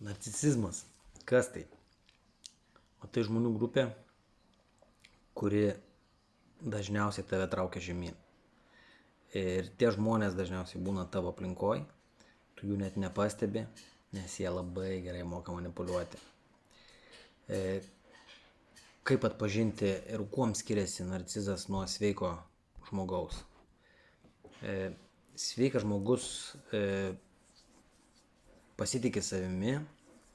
Narcisizmas. Kas tai? O tai žmonių grupė, kuri dažniausiai tave traukia žemyn. Ir tie žmonės dažniausiai būna tavo aplinkoj, tu jų net nepastebi, nes jie labai gerai moka manipuliuoti. Kaip atpažinti ir kuom skiriasi narcizas nuo sveiko žmogaus? Sveikas žmogus pasitikė savimi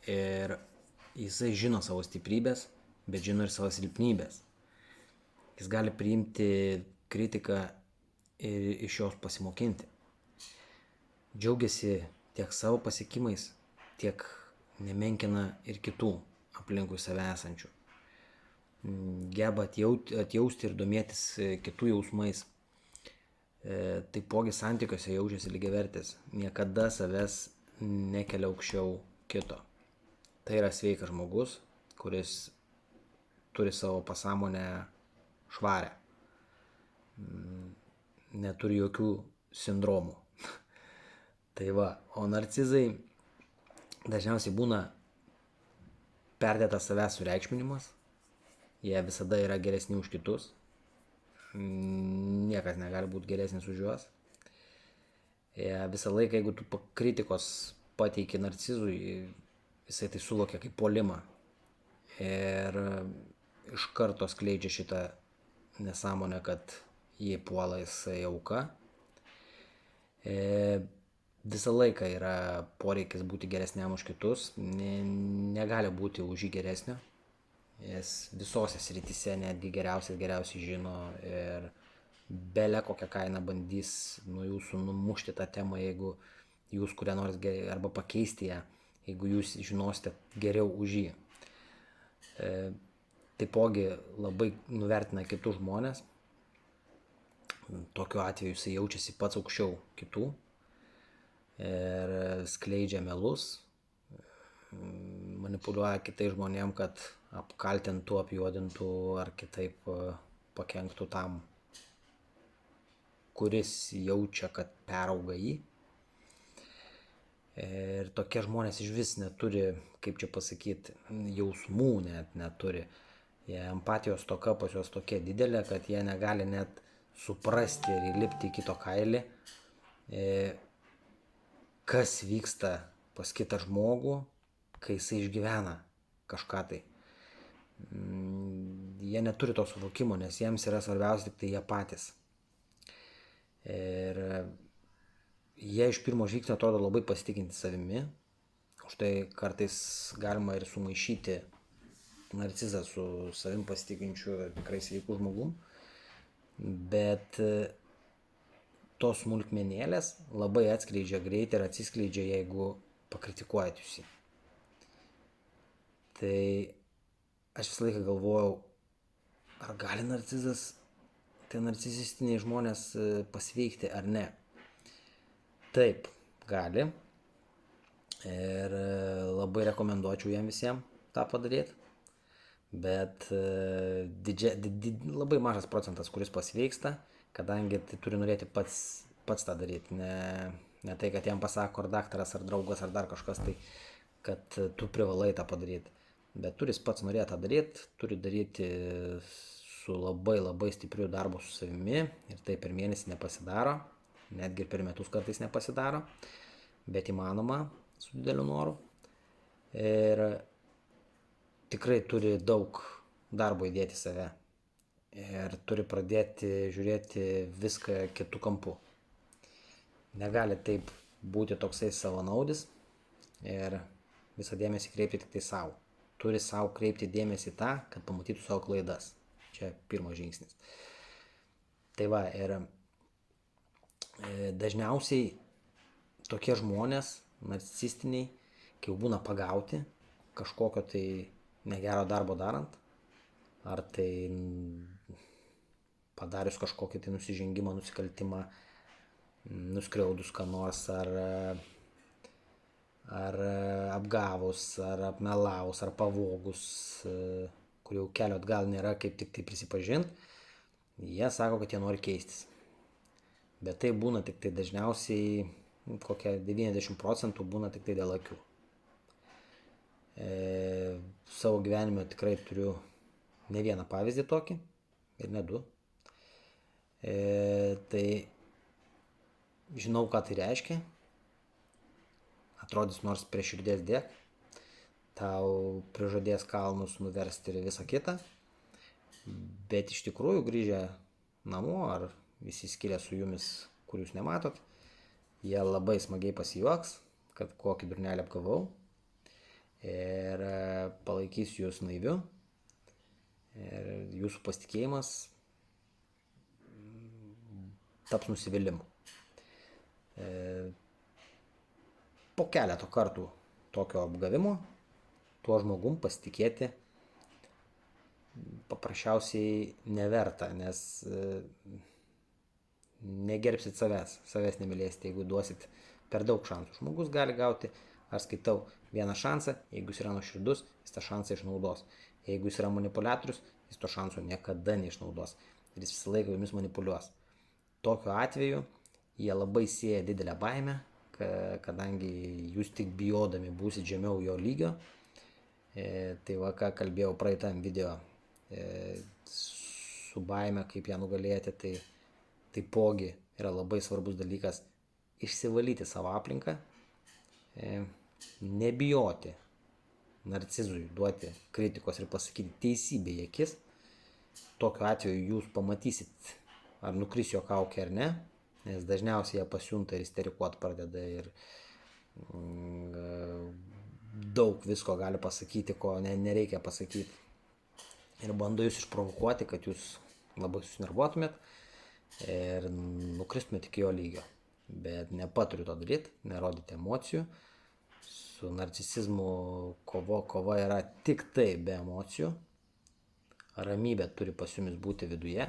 ir jisai žino savo stiprybės, bet žino ir savo silpnybės. Jis gali priimti kritiką ir iš jos pasimokinti. Džiaugiasi tiek savo pasiekimais, tiek nemenkina ir kitų aplinkui save esančių. Geba atjausti ir domėtis kitų jausmais. Taipogi santykiuose jaučiasi lygiavertis. Niekada savęs nekelia aukščiau kito. Tai yra sveikas žmogus, kuris turi savo pasąmonę švarę. Neturi jokių sindromų. Tai va, o narcizai dažniausiai būna perdėtas savęs sureikšminimas. Jie visada yra geresni už kitus. Niekas negali būti geresnis už juos. Visą laiką, jeigu tu kritikos pateiki narcizui, jisai tai suvokia kaip puolimą. Ir iš karto skleidžia šitą nesąmonę, kad jį puola jisai auka. Visą laiką yra poreikis būti geresniam už kitus. Negali būti už jį geresnio. Jis visose srityse netgi geriausiai žino ir bele kokią kainą bandys nuo jūsų numušti tą temą, jeigu jūs kurią nors arba pakeisti ją, jeigu jūs žinosite geriau už jį. Taipogi labai nuvertina kitus žmonės. Tokiu atveju jisai jaučiasi pats aukščiau kitų ir skleidžia melus, manipuliuoja kitais žmonėm, kad apkaltintų, apjuodintų ar kitaip pakenktų tam, kuris jaučia, kad perauga jį. Ir tokie žmonės iš vis neturi, kaip čia pasakyti, jausmų net neturi. Empatijos stoka pas juos tokia didelė, kad jie negali net suprasti ir įlipti į kito kailį, kas vyksta pas kitą žmogų, kai jisai išgyvena kažką tai. Jie neturi to suvokimo, nes jiems yra svarbiausia tik tai jie patys. Ir jie iš pirmo žvilgsnio atrodo labai pasitikinti savimi. Už tai kartais galima ir sumaišyti narcizą su savim pasitikinčiu tikrai sveiku žmogum. Bet tos smulkmenėlės labai atskleidžia greitai ir atsiskleidžia, jeigu pakritikuojat jūs jį. Tai aš visą laiką galvojau, ar gali narcizas, tai narcisistiniai žmonės pasveikti ar ne. Taip, gali. Ir labai rekomenduočiau jiem visiems tą padaryti. Bet labai mažas procentas, kuris pasveiksta, kadangi tai turi norėti pats tą daryti. Ne tai, kad jam pasako ar daktaras, ar draugas, ar dar kažkas, tai kad tu privalai tą padaryti. Bet turi pats norėti tą daryti, turi daryti su labai stipriu darbu su savimi ir tai per mėnesį nepasidaro, netgi ir per metus kartais nepasidaro, bet įmanoma su dideliu noru. Ir tikrai turi daug darbo įdėti save ir turi pradėti žiūrėti viską kitų kampų. Negali taip būti toksai savanaudis ir visą dėmesį kreipti tik tai savo. Turi savo kreipti dėmesį tą, kad pamatytų savo klaidas. Čia pirmas žingsnis. Tai va, ir dažniausiai tokie žmonės, narcisistiniai, kai jau būna pagauti kažkokio tai negero darbo darant, ar tai padarius kažkokį tai nusižengimą, nusikaltimą, nuskriaudus ką nors, ar apgavus, ar apmelavus, ar pavogus, kur jau kelio atgal nėra, kaip tik tai prisipažinti, jie sako, kad jie nori keistis. Bet tai būna tik tai dažniausiai, kokia 90% būna tik tai dėl akių. Savo gyvenime tikrai turiu ne vieną pavyzdį tokį ir ne du. Tai žinau, ką tai reiškia. Atrodys nors prie širdies dėk, tau prižadės kalnus nuversti ir visą kitą, bet iš tikrųjų grįžę namo ar visi skiria su jumis, kur jūs nematot, jie labai smagiai pasijuoks, kad kokį durnelį apgavau ir palaikys jūs naiviu ir jūsų pasitikėjimas taps nusivylimu. Po keleto kartų tokio apgavimo tuo žmogum pasitikėti paprasčiausiai neverta, nes negerbsit savęs nemylėsite, jeigu duosit per daug šansų. Žmogus gali gauti, aš skaitau, vieną šansą, jeigu jis yra nuoširdus, jis tą šansą išnaudos. Jeigu jis yra manipuliatorius, jis to šanso niekada neišnaudos ir jis visą laiką jumis manipuliuos. Tokiu atveju jie labai sieja didelę baimę, kadangi jūs tik bijodami būsit žemiau jo lygio. Tai va, ką kalbėjau praeitam video su baime, kaip ją nugalėti, tai taipogi yra labai svarbus dalykas išsivalyti savo aplinką, nebijoti narcizui duoti kritikos ir pasakyti teisybę į akis. Tokiu atveju jūs pamatysit, ar nukris jo kaukė ar ne, nes dažniausiai jie pasiunta ir isterikuot pradeda ir daug visko gali pasakyti, ko nereikia pasakyti. Ir bando jūs išprovokuoti, kad jūs labai susinervuotumėt ir nukristumėt iki jo lygio. Bet nepaturiu to daryti, nerodyti emocijų. Su narcisizmu kova yra tik tai be emocijų. Ramybė turi pas jumis būti viduje.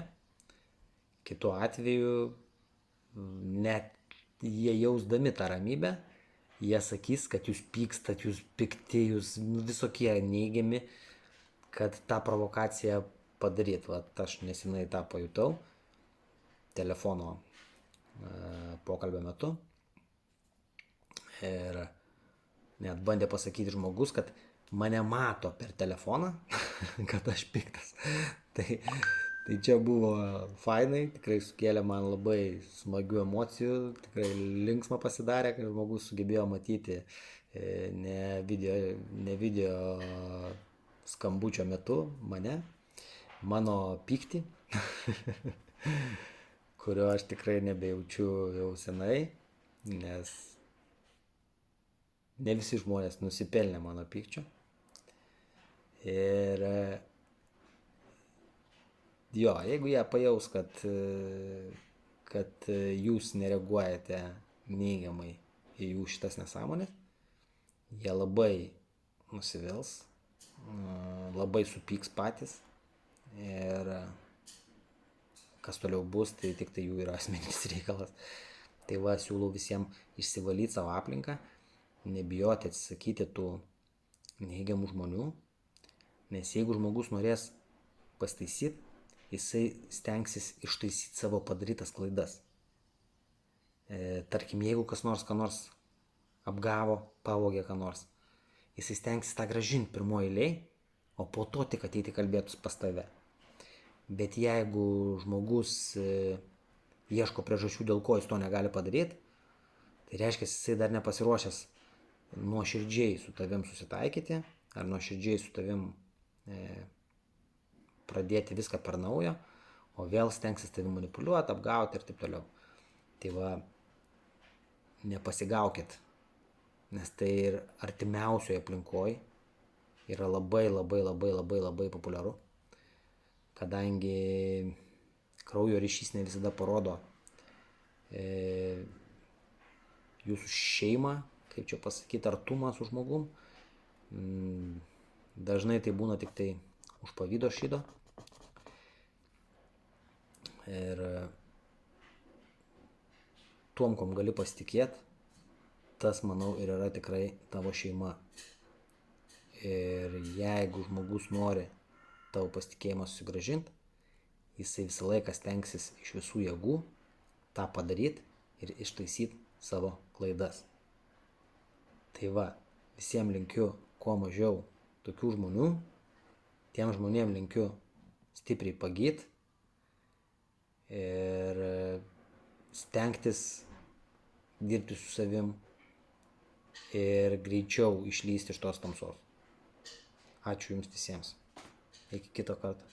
Kitu atveju, net jie jausdami tą ramybę, jie sakys, kad jūs pykstat, jūs pikti, jūs visokie neigiami, kad tą provokaciją padaryt. Vat aš nesenai tą pajutau telefono pokalbio metu. Ir net bandė pasakyti žmogus, kad mane mato per telefoną, kad aš piktas. Tai čia buvo fainai, tikrai sukėlė man labai smagių emocijų, tikrai linksma pasidarė, kad žmogus sugebėjo matyti ne video skambučio metu mane, mano pyktį, kurio aš tikrai nebejaučiu jau senai, nes ne visi žmonės nusipelnė mano pykčio. Ir jo, jeigu jie pajaus, kad jūs nereaguojate neigiamai į jų šitas nesąmonės, jie labai nusivils, labai supyks patys ir kas toliau bus, tai tik tai jų yra asmeninis reikalas. Tai va, siūlau visiems išsivalyti savo aplinką, nebijoti atsisakyti tų neigiamų žmonių, nes jeigu žmogus norės pasitaisyti, jisai stengsis ištaisyti savo padarytas klaidas. Tarkim, jeigu kas nors ką nors apgavo, pavogė ką nors, jisai stengsis tą grąžinti pirmoji eilėj, o po to tik ateiti kalbėtus pas tave. Bet jeigu žmogus ieško priežasčių, dėl ko jis to negali padaryti, tai reiškia, jisai dar nepasiruošęs nuoširdžiai su tavim susitaikyti, ar nuoširdžiai su tavim pradėti viską per naujo, o vėl stengsis tavim manipuliuoti, apgauti ir taip toliau. Tai va, nepasigaukit, nes tai ir artimiausioje aplinkoje yra labai populiaru, kadangi kraujo ryšys ne visada parodo jūsų šeimą, kaip čia pasakyti, artumą su žmogum. Dažnai tai būna tik tai už pavydo šydo. Ir tuom, kom gali pasitikėti, tas, manau, ir yra tikrai tavo šeima. Ir jeigu žmogus nori tavo pasitikėjimą susigrąžinti, jisai visą laiką stengsis iš visų jėgų tą padaryti ir ištaisyti savo klaidas. Tai va, visiems linkiu kuo mažiau tokių žmonių, tiem žmonėm linkiu stipriai pagyt ir stengtis dirbti su savim ir greičiau išlįsti iš tos tamsos. Ačiū jums visiems. Iki kito karto.